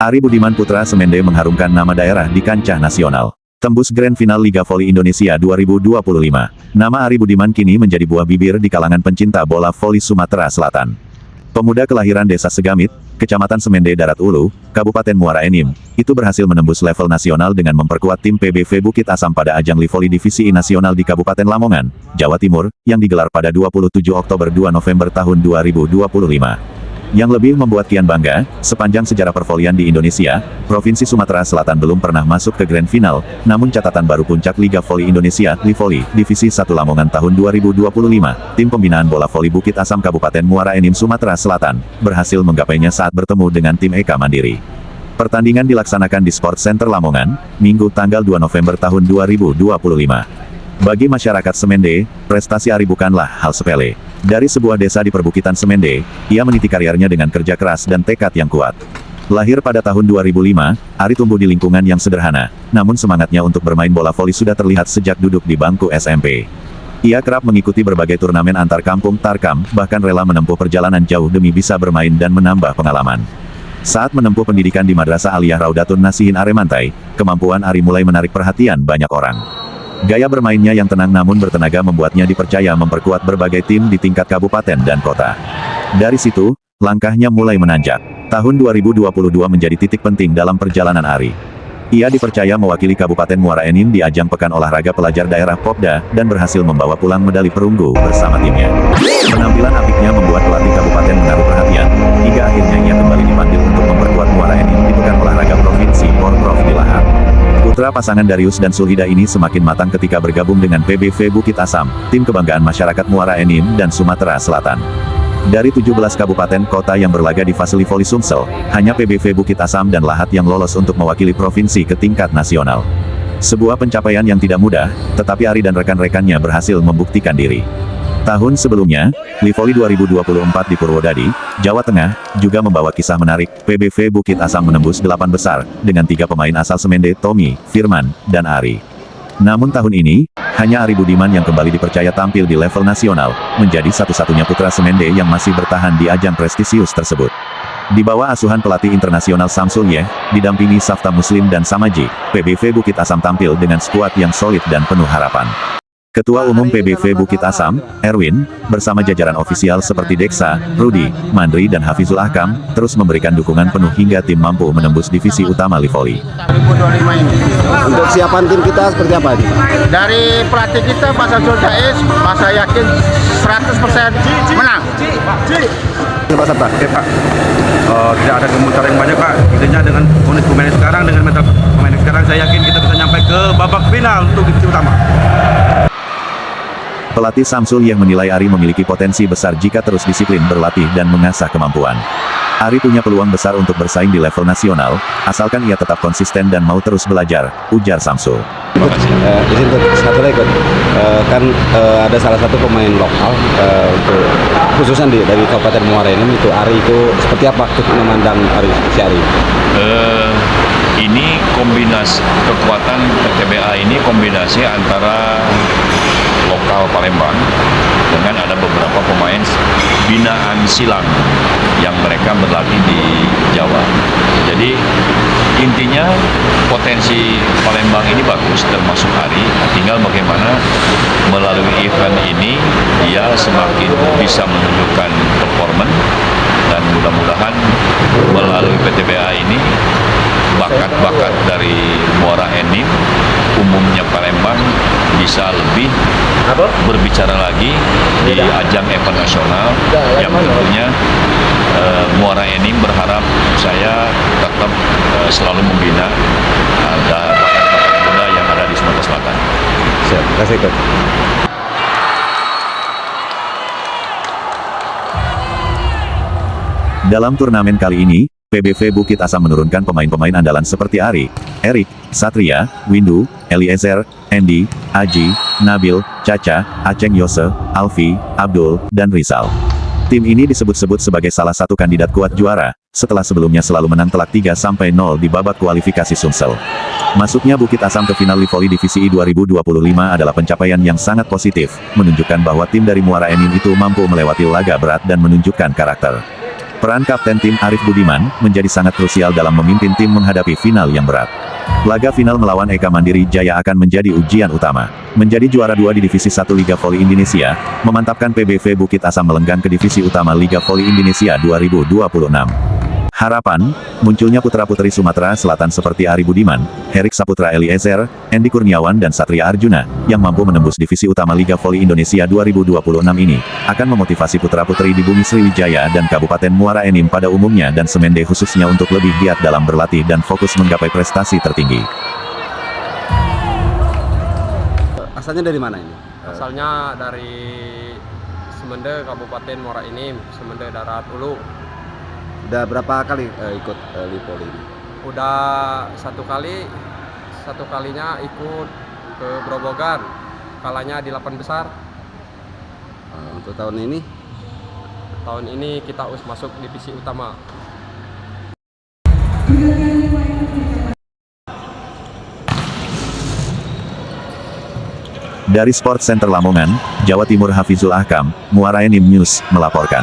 Ari Budiman Putra Semende mengharumkan nama daerah di kancah nasional. Tembus Grand Final Liga Voli Indonesia 2025. Nama Ari Budiman kini menjadi buah bibir di kalangan pencinta bola voli Sumatera Selatan. Pemuda kelahiran Desa Segamit, Kecamatan Semende Darat Ulu, Kabupaten Muara Enim, itu berhasil menembus level nasional dengan memperkuat tim PBV Bukit Asam pada ajang Livoli Divisi I Nasional di Kabupaten Lamongan, Jawa Timur, yang digelar pada 27 Oktober 2 November tahun 2025. Yang lebih membuat Kian bangga, sepanjang sejarah pervolian di Indonesia, Provinsi Sumatera Selatan belum pernah masuk ke Grand Final, namun catatan baru puncak Liga Voli Indonesia, Livoli, Divisi 1 Lamongan tahun 2025, tim pembinaan bola voli Bukit Asam Kabupaten Muara Enim Sumatera Selatan, berhasil menggapainya saat bertemu dengan tim Eka Mandiri. Pertandingan dilaksanakan di Sport Center Lamongan, Minggu tanggal 2 November tahun 2025. Bagi masyarakat Semende, prestasi Ari bukanlah hal sepele. Dari sebuah desa di perbukitan Semende, ia meniti karirnya dengan kerja keras dan tekad yang kuat. Lahir pada tahun 2005, Ari tumbuh di lingkungan yang sederhana, namun semangatnya untuk bermain bola voli sudah terlihat sejak duduk di bangku SMP. Ia kerap mengikuti berbagai turnamen antar kampung Tarkam, bahkan rela menempuh perjalanan jauh demi bisa bermain dan menambah pengalaman. Saat menempuh pendidikan di Madrasah Aliyah Raudatun Nasihin Aremantai, kemampuan Ari mulai menarik perhatian banyak orang. Gaya bermainnya yang tenang namun bertenaga membuatnya dipercaya memperkuat berbagai tim di tingkat kabupaten dan kota. Dari situ, langkahnya mulai menanjak. Tahun 2022 menjadi titik penting dalam perjalanan Ari. Ia dipercaya mewakili Kabupaten Muara Enim di ajang Pekan Olahraga Pelajar Daerah Popda, dan berhasil membawa pulang medali perunggu bersama timnya. Penampilan apiknya membuat pelatih kabupaten menaruh perhatian, hingga akhirnya ia kembali dipanggil untuk memperkuat Muara Enim di Pekan Olahraga Provinsi Porprov di Lahar. Putra pasangan Darius dan Sulhida ini semakin matang ketika bergabung dengan PBV Bukit Asam, tim kebanggaan masyarakat Muara Enim dan Sumatera Selatan. Dari 17 kabupaten kota yang berlaga di fase Livoli Sumsel, hanya PBV Bukit Asam dan Lahat yang lolos untuk mewakili provinsi ke tingkat nasional. Sebuah pencapaian yang tidak mudah, tetapi Ari dan rekan-rekannya berhasil membuktikan diri. Tahun sebelumnya, Livoli 2024 di Purwodadi, Jawa Tengah, juga membawa kisah menarik. PBV Bukit Asam menembus 8 besar, dengan 3 pemain asal Semende, Tommy, Firman, dan Ari. Namun tahun ini, hanya Ari Budiman yang kembali dipercaya tampil di level nasional, menjadi satu-satunya putra Semende yang masih bertahan di ajang prestisius tersebut. Di bawah asuhan pelatih internasional Samsul Yeh, didampingi Safta Muslim dan Samaji, PBV Bukit Asam tampil dengan skuad yang solid dan penuh harapan. Ketua Umum PBV Bukit Asam, Erwin, bersama jajaran ofisial seperti Deksa, Rudi, Mandri dan Hafizul Ahkam, terus memberikan dukungan penuh hingga tim mampu menembus divisi utama Livoli. 2025 ini. Untuk siapan tim kita seperti apa ini? Dari pelatih kita Pak Samsul Jais, saya yakin 100% menang. Pak Sabta. Oke Pak, tidak ada kemunculan yang banyak Pak. Intinya dengan unit pemain sekarang, dengan mental pemain sekarang, saya yakin kita bisa sampai ke babak final untuk divisi utama. Pelatih Samsul Yeh menilai Ari memiliki potensi besar jika terus disiplin berlatih dan mengasah kemampuan. Ari punya peluang besar untuk bersaing di level nasional, asalkan ia tetap konsisten dan mau terus belajar, ujar Samsul. Izin satu lagi, kan ada salah satu pemain lokal untuk khususan dari Kabupaten Muara Enim itu Ari itu seperti apa memandang Ari si Ari? Ini kombinasi kekuatan PTBA ini kombinasi antara lokal Palembang dengan ada beberapa pemain binaan silang yang mereka berlatih di Jawa. Jadi intinya potensi Palembang ini bagus termasuk Ari, tinggal bagaimana melalui event ini dia semakin bisa menunjukkan performa, dan mudah-mudahan melalui PTBA ini bakat-bakat dari Muara Enim, umumnya Palembang, bisa lebih berbicara lagi di ajang event nasional yang tentunya Muara Enim berharap saya tetap selalu membina ada bakat-bakat muda yang ada di Sumatera Selatan. Siap, terima kasih Coach. Dalam turnamen kali ini, PBV Bukit Asam menurunkan pemain-pemain andalan seperti Ari, Erik, Satria, Windu, Eliezer, Andy, Aji, Nabil, Caca, Aceng Yose, Alfi, Abdul, dan Rizal. Tim ini disebut-sebut sebagai salah satu kandidat kuat juara, setelah sebelumnya selalu menang telak 3-0 di babak kualifikasi Sumsel. Masuknya Bukit Asam ke final Livoli Divisi I 2025 adalah pencapaian yang sangat positif, menunjukkan bahwa tim dari Muara Enim itu mampu melewati laga berat dan menunjukkan karakter. Peran Kapten tim Arif Budiman menjadi sangat krusial dalam memimpin tim menghadapi final yang berat. Laga final melawan Eka Mandiri Jaya akan menjadi ujian utama. Menjadi juara 2 di Divisi 1 Liga Voli Indonesia, memantapkan PBV Bukit Asam melenggang ke Divisi Utama Liga Voli Indonesia 2026. Harapan, munculnya putra-putri Sumatera Selatan seperti Ari Budiman, Herik Saputra Eliezer, Endi Kurniawan dan Satria Arjuna, yang mampu menembus Divisi Utama Liga Voli Indonesia 2026 ini, akan memotivasi putra-putri di Bumi Sriwijaya dan Kabupaten Muara Enim pada umumnya dan Semende khususnya untuk lebih giat dalam berlatih dan fokus menggapai prestasi tertinggi. Asalnya dari mana ini? Asalnya dari Semende, Kabupaten Muara Enim, Semende Darat Ulu. Udah berapa kali ikut Lipoli ini? Udah satu kalinya ikut ke Grobogan, kalahnya di 8 besar. Untuk tahun ini? Tahun ini kita harus masuk divisi utama. Dari Sport Center Lamongan, Jawa Timur Hafizul Ahkam, Muara Enim News, melaporkan.